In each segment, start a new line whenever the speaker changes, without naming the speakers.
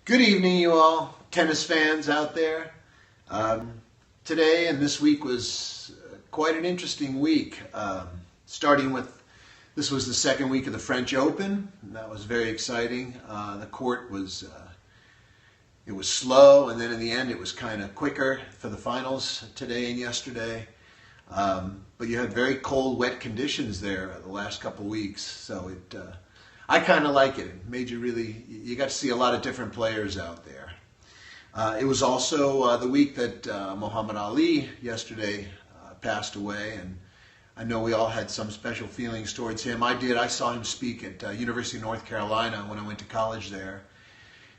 Good evening, you all tennis fans out there. Today and this week was quite an interesting week. Starting with, this was the second week of the French Open. And that was very exciting. The court was, it was slow, and then in the end it was kind of quicker for the finals today and yesterday. But you had very cold, wet conditions there the last couple weeks, so I kind of like it. It made you really, you got to see a lot of different players out there. It was also the week that Muhammad Ali yesterday passed away, and I know we all had some special feelings towards him. I did. I saw him speak at University of North Carolina when I went to college there.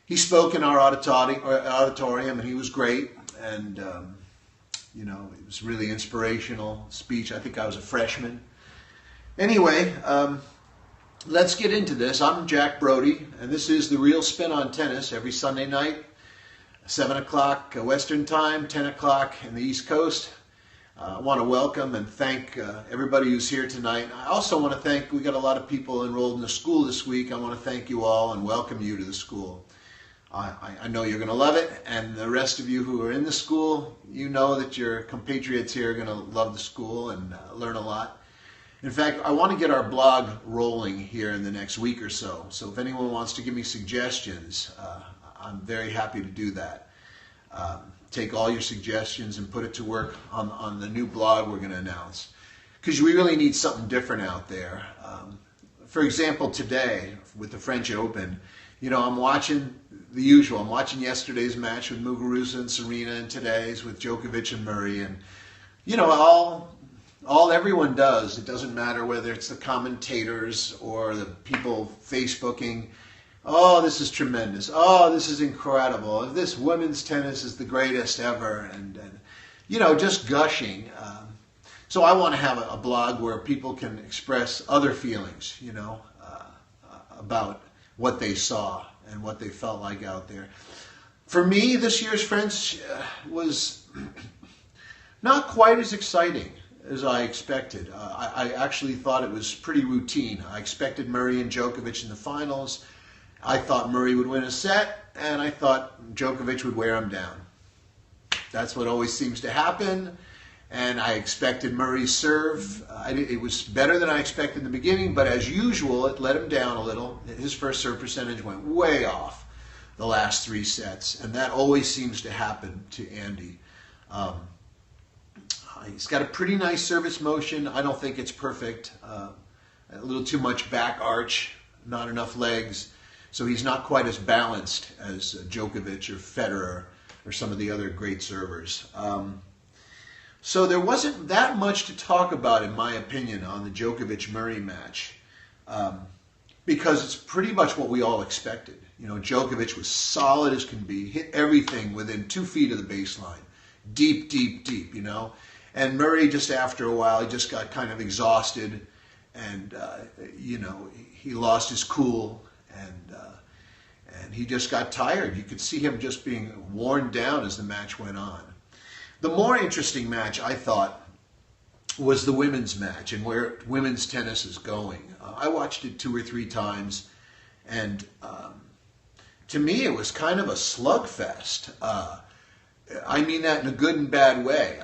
He spoke in our auditorium, and he was great, and it was really inspirational speech. I think I was a freshman. Anyway, let's get into this. I'm Jack Broudy, and this is The Real Spin on Tennis every Sunday night, 7 o'clock Western Time, 10 o'clock in the East Coast. I want to welcome and thank everybody who's here tonight. I also want to thank, we got a lot of people enrolled in the school this week. I want to thank you all and welcome you to the school. I know you're going to love it, and the rest of you who are in the school, you know that your compatriots here are going to love the school and learn a lot. In fact, I want to get our blog rolling here in the next week or so. So if anyone wants to give me suggestions, I'm very happy to do that. Take all your suggestions and put it to work on the new blog we're going to announce. Because we really need something different out there. For example, today with the French Open, I'm watching the usual. I'm watching yesterday's match with Muguruza and Serena and today's with Djokovic and Murray. And, all everyone does, it doesn't matter whether it's the commentators or the people Facebooking, oh, this is tremendous, oh, this is incredible, this women's tennis is the greatest ever, and just gushing. So I want to have a blog where people can express other feelings, about what they saw and what they felt like out there. For me, this year's French was not quite as exciting as I expected. I actually thought it was pretty routine. I expected Murray and Djokovic in the finals. I thought Murray would win a set, and I thought Djokovic would wear him down. That's what always seems to happen, and I expected Murray's serve. It was better than I expected in the beginning, but as usual, it let him down a little. His first serve percentage went way off the last three sets, and that always seems to happen to Andy. He's got a pretty nice service motion. I don't think it's perfect. A little too much back arch, not enough legs. So he's not quite as balanced as Djokovic or Federer or some of the other great servers. So there wasn't that much to talk about, in my opinion, on the Djokovic-Murray match, because it's pretty much what we all expected. Djokovic was solid as can be, hit everything within 2 feet of the baseline, deep, deep, deep, And Murray, just after a while, he just got kind of exhausted, and he lost his cool, and he just got tired. You could see him just being worn down as the match went on. The more interesting match, I thought, was the women's match and where women's tennis is going. I watched it 2 or 3 times, and to me, it was kind of a slugfest. I mean that in a good and bad way.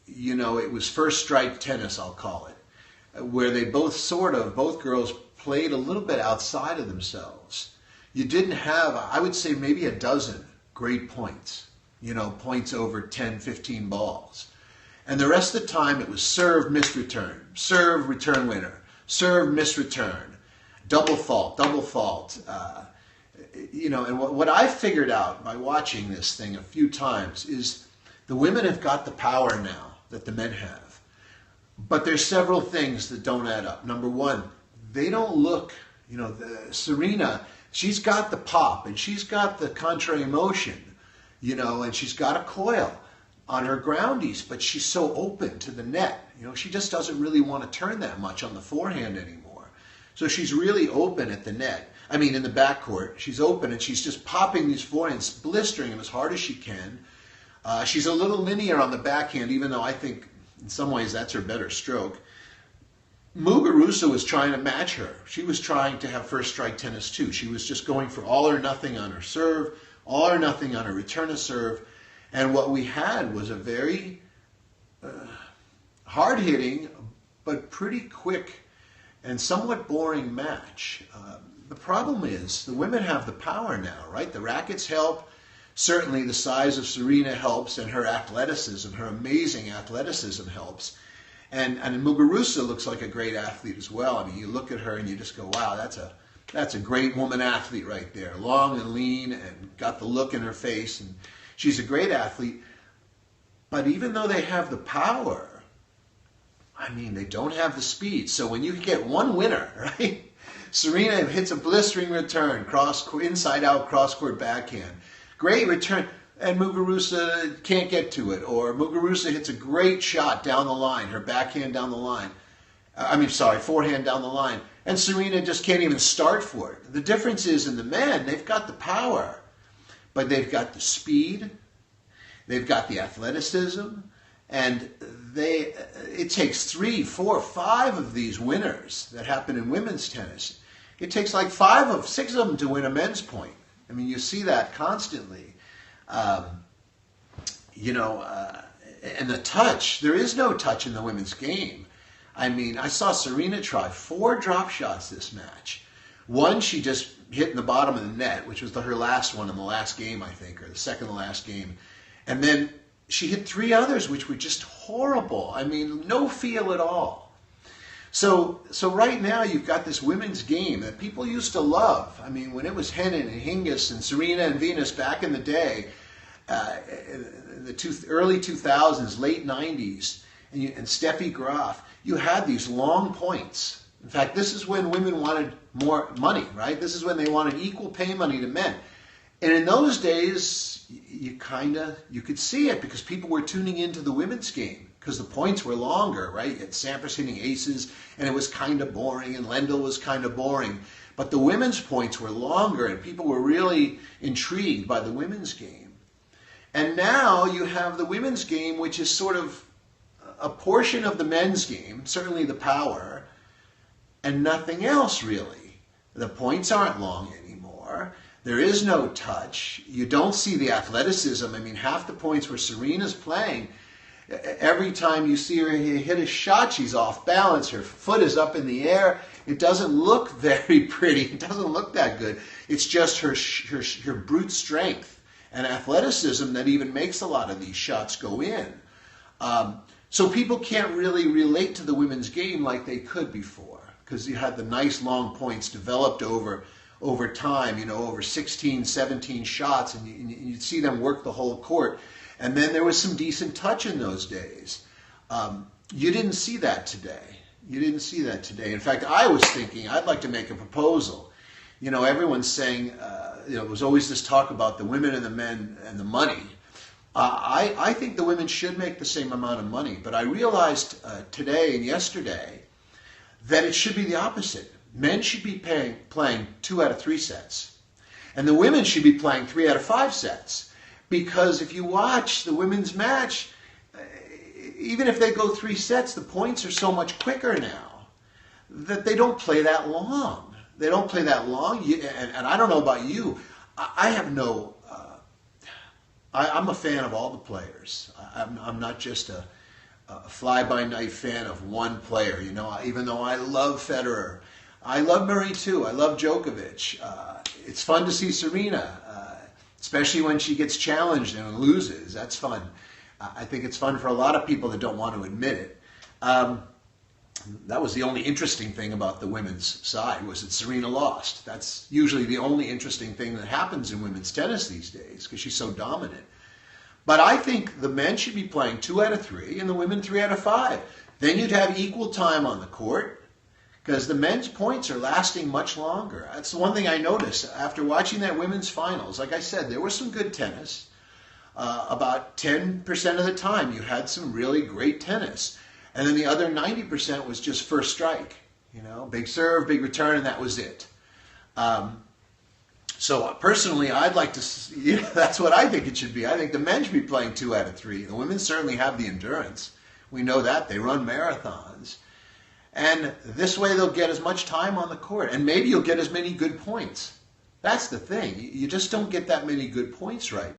It was first strike tennis, I'll call it, where they both girls played a little bit outside of themselves. You didn't have, I would say, maybe a dozen great points, points over 10, 15 balls. And the rest of the time it was serve, miss, return, serve, return winner, serve, miss, return, double fault, double fault. And what I figured out by watching this thing a few times is the women have got the power now that the men have. But there's several things that don't add up. Number one, they don't look, Serena, she's got the pop and she's got the contrary motion, and she's got a coil on her groundies, but she's so open to the net. She just doesn't really want to turn that much on the forehand anymore. So she's really open at the net. In the backcourt, she's open and she's just popping these forehands, blistering them as hard as she can. She's a little linear on the backhand, even though I think in some ways that's her better stroke. Muguruza was trying to match her. She was trying to have first strike tennis too. She was just going for all or nothing on her serve, all or nothing on her return of serve. And what we had was a very hard-hitting, but pretty quick and somewhat boring match. The problem is the women have the power now, right? The rackets help. Certainly the size of Serena helps, and her athleticism, her amazing athleticism helps. And Muguruza looks like a great athlete as well. I mean, you look at her and you just go, wow, that's a great woman athlete right there. Long and lean and got the look in her face. And she's a great athlete. But even though they have the power, I mean, they don't have the speed. So when you get one winner, right? Serena hits a blistering return, inside out cross-court backhand. Great return. And Muguruza can't get to it. Or Muguruza hits a great shot down the line, her backhand down the line. Forehand down the line. And Serena just can't even start for it. The difference is in the men, they've got the power, but they've got the speed, they've got the athleticism, and it takes 3, 4, 5 of these winners that happen in women's tennis. It takes like 5 6 of them to win a men's point. I mean, you see that constantly. And the touch, there is no touch in the women's game. I mean, I saw Serena try 4 drop shots this match. One she just hit in the bottom of the net, which was her last one in the last game, I think, or the second to last game. And then she hit 3 others, which were just horrible. I mean, no feel at all. So right now you've got this women's game that people used to love. I mean, when it was Henin and Hingis and Serena and Venus back in the day, in the early 2000s, late 90s, and Steffi Graf, you had these long points. In fact, this is when women wanted more money, right? This is when they wanted equal pay money to men. And in those days, you could see it because people were tuning into the women's game because the points were longer, right? You had Sampras hitting aces, and it was kind of boring, and Lendl was kind of boring. But the women's points were longer, and people were really intrigued by the women's game. And now you have the women's game, which is sort of a portion of the men's game, certainly the power, and nothing else really. The points aren't long anymore. There is no touch. You don't see the athleticism. I mean, half the points where Serena's playing, every time you see her hit a shot, she's off balance. Her foot is up in the air. It doesn't look very pretty. It doesn't look that good. It's just her brute strength and athleticism that even makes a lot of these shots go in. So people can't really relate to the women's game like they could before because you had the nice long points developed over time, over 16, 17 shots, and you'd see them work the whole court. And then there was some decent touch in those days. You didn't see that today. You didn't see that today. In fact, I was thinking I'd like to make a proposal. Everyone's saying, there was always this talk about the women and the men and the money. I think the women should make the same amount of money, but I realized today and yesterday that it should be the opposite. Men should be playing 2 out of 3 sets, and the women should be playing 3 out of 5 sets. Because if you watch the women's match, even if they go 3 sets, the points are so much quicker now that they don't play that long. They don't play that long, and I don't know about you. I have no. I'm a fan of all the players. I'm not just a fly-by-night fan of one player. Even though I love Federer, I love Murray too. I love Djokovic. It's fun to see Serena, especially when she gets challenged and loses. That's fun. I think it's fun for a lot of people that don't want to admit it. That was the only interesting thing about the women's side, was that Serena lost. That's usually the only interesting thing that happens in women's tennis these days because she's so dominant. But I think the men should be playing 2 out of 3 and the women 3 out of 5. Then you'd have equal time on the court because the men's points are lasting much longer. That's the one thing I noticed after watching that women's finals. Like I said, there was some good tennis. About 10% of the time you had some really great tennis. And then the other 90% was just first strike. Big serve, big return, and that was it. So personally, I'd like to, that's what I think it should be. I think the men should be playing 2 out of 3. The women certainly have the endurance. We know that. They run marathons. And this way they'll get as much time on the court, and maybe you'll get as many good points. That's the thing. You just don't get that many good points right.